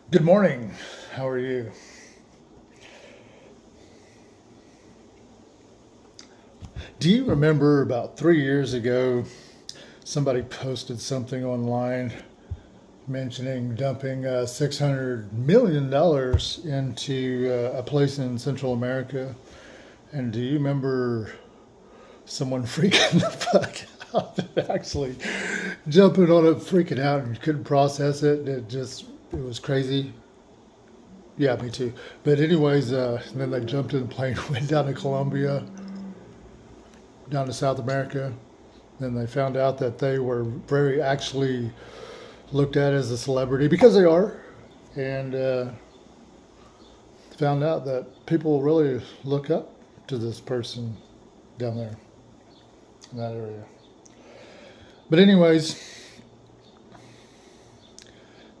Good morning. How are you? Do you remember about 3 years ago, somebody posted something online mentioning dumping $600 million into a place in Central America? And do you remember someone freaking the fuck out, actually jumping on it, freaking out, and couldn't process it? It was crazy. Yeah, me too. But anyways, then they jumped in the plane, went down to Colombia, down to South America. Then they found out that they were very actually looked at as a celebrity because they are, and found out that people really look up to this person down there in that area. But anyways,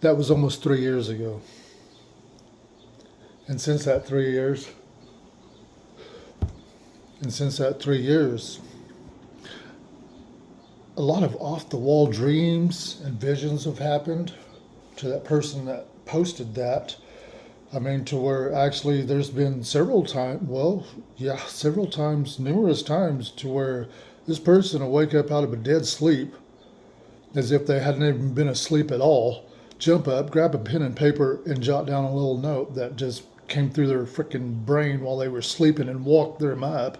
that was almost 3 years ago, and since that 3 years, and since that 3 years, a lot of off the wall dreams and visions have happened to that person that posted that. I mean, to where actually there's been several times, well, yeah, several times, numerous times, to where this person will wake up out of a dead sleep as if they hadn't even been asleep at all, jump up, grab a pen and paper, and jot down a little note that just came through their freaking brain while they were sleeping and walked them up,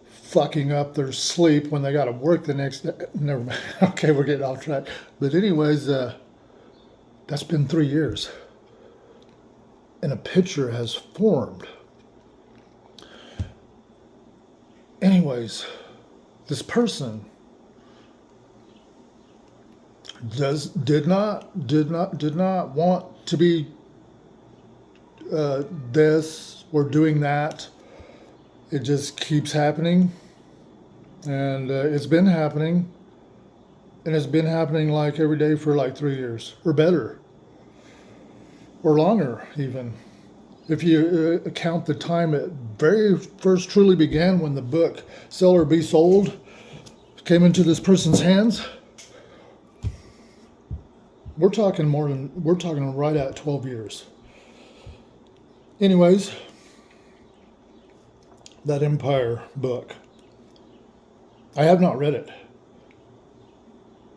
fucking up their sleep when they got to work the next day. Never mind. Okay, we're getting off track. But anyways, that's been 3 years, and a picture has formed. Anyways, this person did not want to be this or doing that. It just keeps happening, and it's been happening, and it's been happening like every day for like 3 years or better or longer even, if you count the time it very first truly began, when the book Sell or Be Sold came into this person's hands. We're talking right at 12 years. Anyways, that Empire book, I have not read it.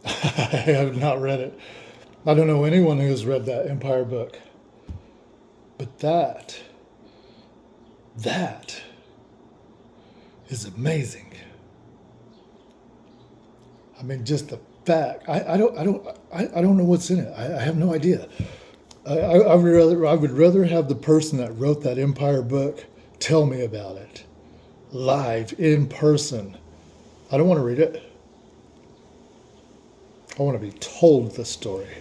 I have not read it. I don't know anyone who has read that Empire book. But that is amazing. I mean, just the fact. I don't know what's in it. I have no idea. I would rather have the person that wrote that Empire book tell me about it live in person. I don't want to read it. I want to be told the story.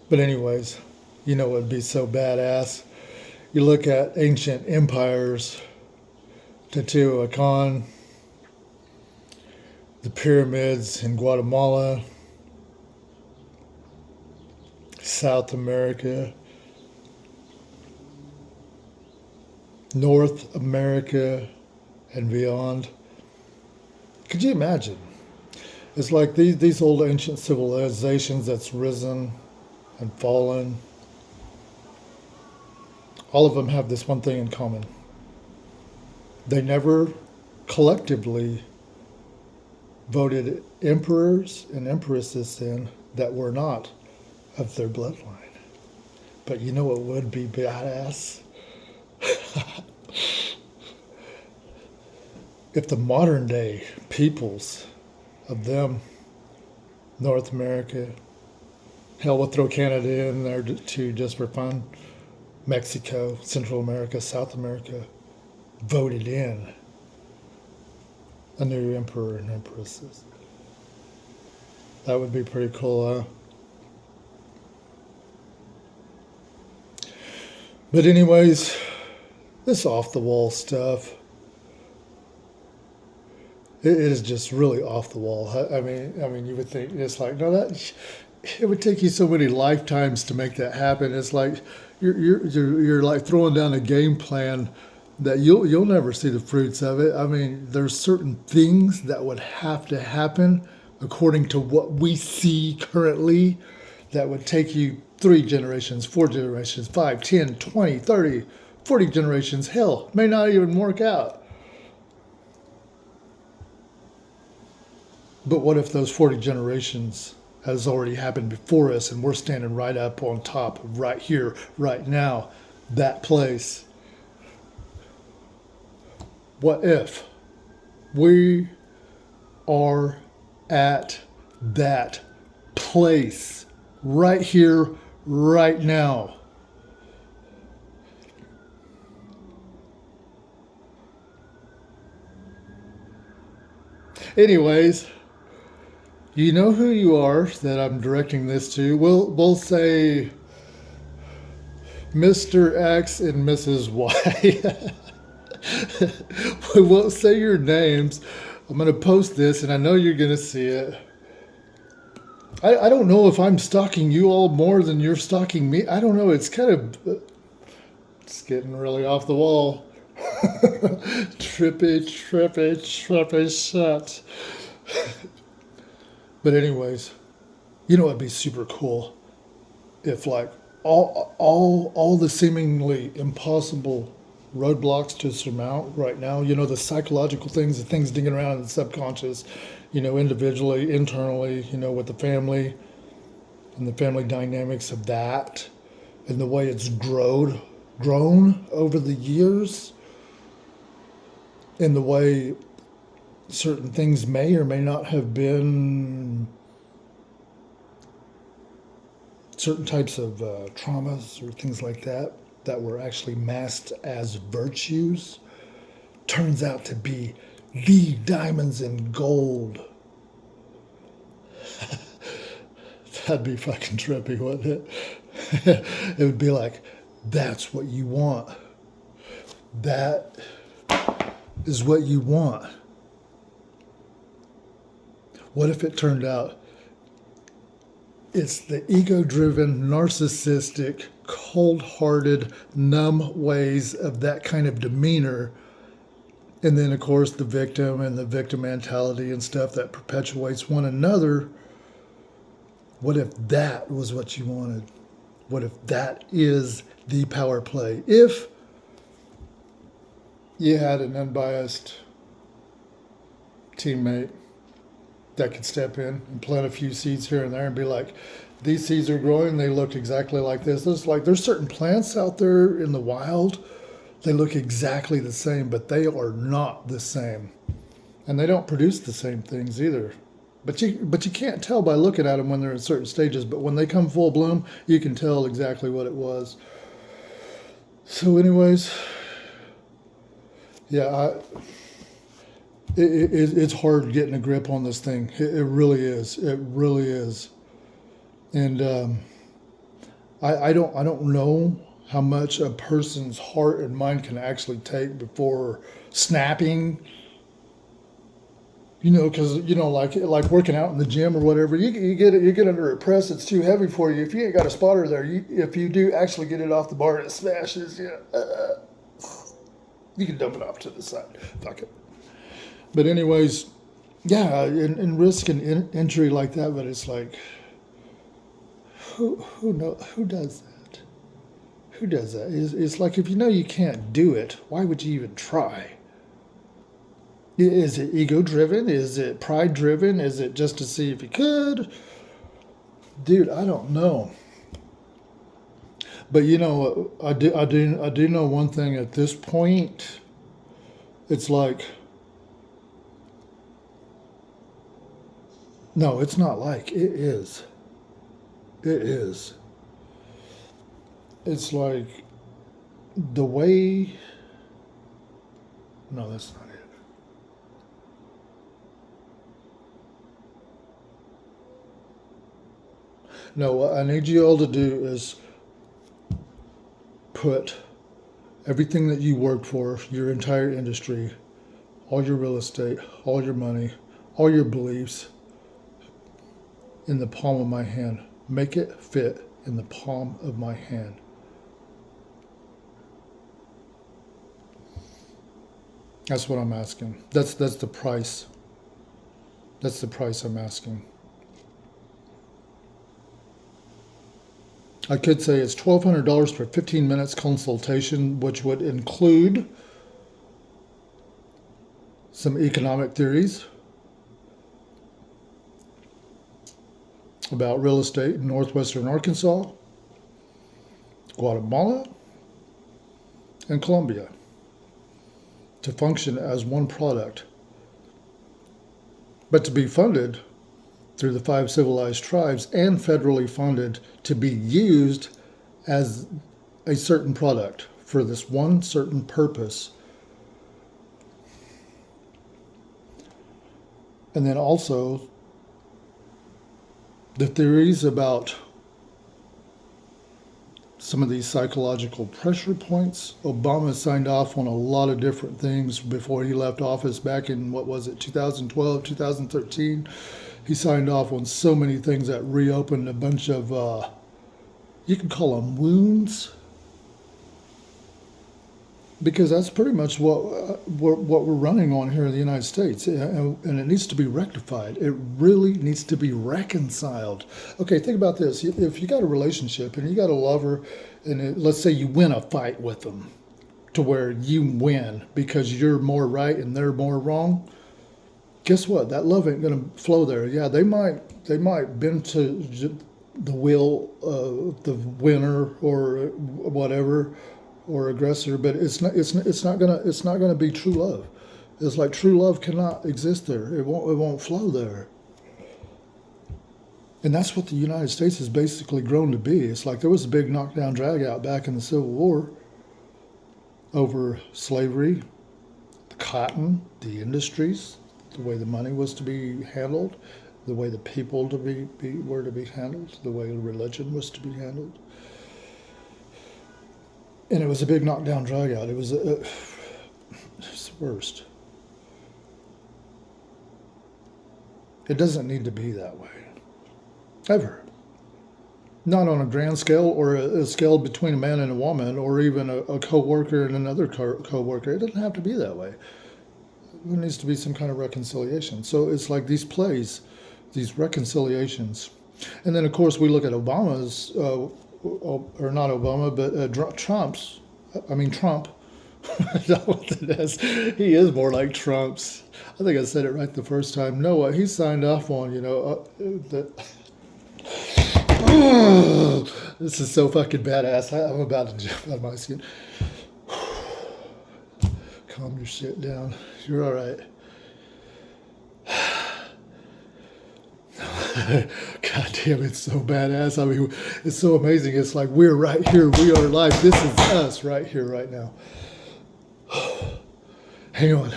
But anyways, you know what would be so badass? You look at ancient empires, Teotihuacan, the pyramids in Guatemala, South America, North America, and beyond. Could you imagine? It's like these old ancient civilizations that's risen and fallen. All of them have this one thing in common. They never collectively voted emperors and empresses in that were not of their bloodline. But you know what would be badass? If the modern day peoples of them, North America, hell, we'll throw Canada in there too just for fun, Mexico, Central America, South America, voted in a new emperor and empresses. That would be pretty cool, huh? But anyways, this off the wall stuff, it is just really off the wall. I mean, you would think it's like, no, that it would take you so many lifetimes to make that happen. It's like you're like throwing down a game plan that you'll never see the fruits of it. I mean, there's certain things that would have to happen according to what we see currently that would take you 3 generations, 4 generations, 5, 10, 20, 30, 40 generations. Hell, may not even work out. But what if those 40 generations has already happened before us and we're standing right up on top of right here, right now, that place? What if we are at that place right here, right now? Anyways, you know who you are that I'm directing this to. We'll say Mr. X and Mrs. Y. We won't say your names. I'm going to post this, and I know you're going to see it. I don't know if I'm stalking you all more than you're stalking me. I don't know. It's kind of... It's getting really off the wall. Trippy shit. But anyways, you know, it'd be super cool if like all the seemingly impossible roadblocks to surmount right now, you know, the psychological things, the things digging around in the subconscious, you know, individually, internally, you know, with the family and the family dynamics of that and the way it's grown over the years and the way certain things may or may not have been certain types of traumas or things like that that were actually masked as virtues turns out to be the diamonds and gold. That'd be fucking trippy, wouldn't it? It would be like, that's what you want. That is what you want. What if it turned out it's the ego-driven, narcissistic, cold-hearted, numb ways of that kind of demeanor, and then, of course, the victim and the victim mentality and stuff that perpetuates one another? What if that was what you wanted? What if that is the power play? If you had an unbiased teammate that could step in and plant a few seeds here and there and be like, these seeds are growing, they look exactly like this. There's certain plants out there in the wild, they look exactly the same, but they are not the same. And they don't produce the same things either. But you can't tell by looking at them when they're in certain stages, but when they come full bloom, you can tell exactly what it was. So anyways, yeah, it's hard getting a grip on this thing. It really is. It really is. And I don't know how much a person's heart and mind can actually take before snapping. You know, because you know, like working out in the gym or whatever, you get under a press that's too heavy for you. If you ain't got a spotter there, if you do actually get it off the bar and it smashes, you can dump it off to the side. Fuck it. But anyways, yeah, and risk an injury like that, but it's like, who does that? Who does that? It's like, if you know you can't do it, why would you even try? Is it ego driven? Is it pride driven? Is it just to see if you could? Dude, I don't know. But you know, I do know one thing at this point. It's like, no, it's not like, it is. It is. It's like the way, no, that's not it. No, what I need you all to do is put everything that you worked for, your entire industry, all your real estate, all your money, all your beliefs, in the palm of my hand. Make it fit in the palm of my hand. That's what I'm asking. That's the price. That's the price I'm asking. I could say it's $1,200 for 15 minutes consultation, which would include some economic theories about real estate in northwestern Arkansas, Guatemala, and Colombia to function as one product, but to be funded through the 5 civilized tribes and federally funded to be used as a certain product for this one certain purpose. And then also the theories about some of these psychological pressure points. Obama signed off on a lot of different things before he left office back in, 2012, 2013. He signed off on so many things that reopened a bunch of, you can call them wounds, because that's pretty much what we're running on here in the United States, and it needs to be rectified. It really needs to be reconciled. Okay, think about this. If you got a relationship and you got a lover, and let's say you win a fight with them to where you win because you're more right and they're more wrong, guess what? That love ain't going to flow there. Yeah, they might bend to the will of the winner or whatever, or aggressor, but it's not gonna be true love. It's like true love cannot exist there. It won't flow there. And that's what the United States has basically grown to be. It's like there was a big knockdown drag out back in the Civil War over slavery, the cotton, the industries, the way the money was to be handled, the way the people were to be handled, the way religion was to be handled. And it was a big knockdown drag out. It was it's the worst. It doesn't need to be that way. Ever. Not on a grand scale or a scale between a man and a woman or even a co-worker and another co-worker. It doesn't have to be that way. There needs to be some kind of reconciliation. So it's like these plays, these reconciliations. And then, of course, we look at Obama's... or not Obama, but Trump's. Trump. That's what it is. He is more like Trump's. I think I said it right the first time. No, he signed off on, that. This is so fucking badass. I'm about to jump out of my skin. Calm your shit down. You're all right. God damn, it's so badass. It's so amazing. It's like we're right here. We are live. This is us right here, right now. Hang on.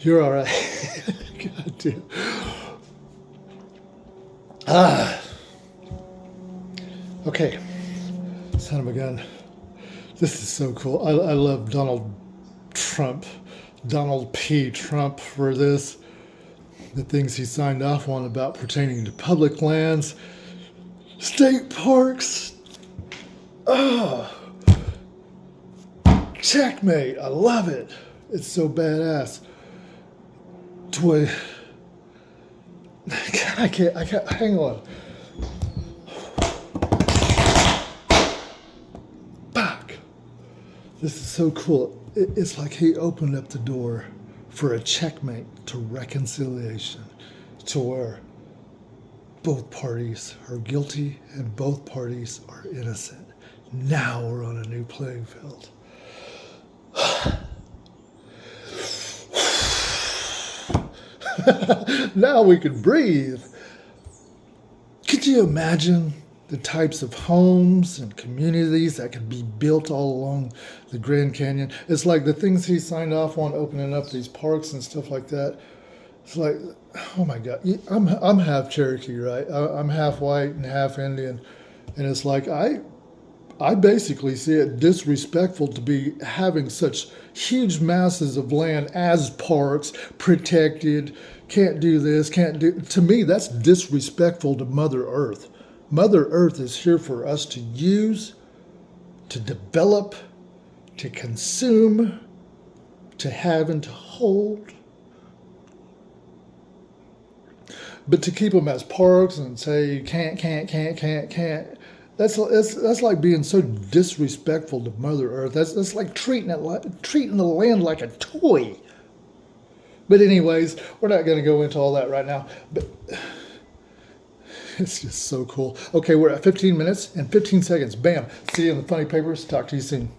You're all right. God damn. Okay. Son of a gun. This is so cool. I love Donald P. Trump for this. The things he signed off on about pertaining to public lands, state parks. Checkmate. I love it. It's so badass. Toy. I can't, hang on. Back. This is so cool. It's like he opened up the door for a checkmate to reconciliation, to where both parties are guilty and both parties are innocent. Now we're on a new playing field. Now we can breathe. Could you imagine the types of homes and communities that could be built all along the Grand Canyon? It's like the things he signed off on, opening up these parks and stuff like that. It's like, oh my God, I'm half Cherokee, right? I'm half white and half Indian, and it's like I basically see it disrespectful to be having such huge masses of land as parks, protected, can't do this, can't do... To me, that's disrespectful to Mother Earth. Mother Earth is here for us to use, to develop, to consume, to have and to hold. But to keep them as parks and say you can't, That's like being so disrespectful to Mother Earth. That's like treating the land like a toy. But anyways, we're not going to go into all that right now. But it's just so cool. Okay, we're at 15 minutes and 15 seconds. Bam. See you in the funny papers. Talk to you soon.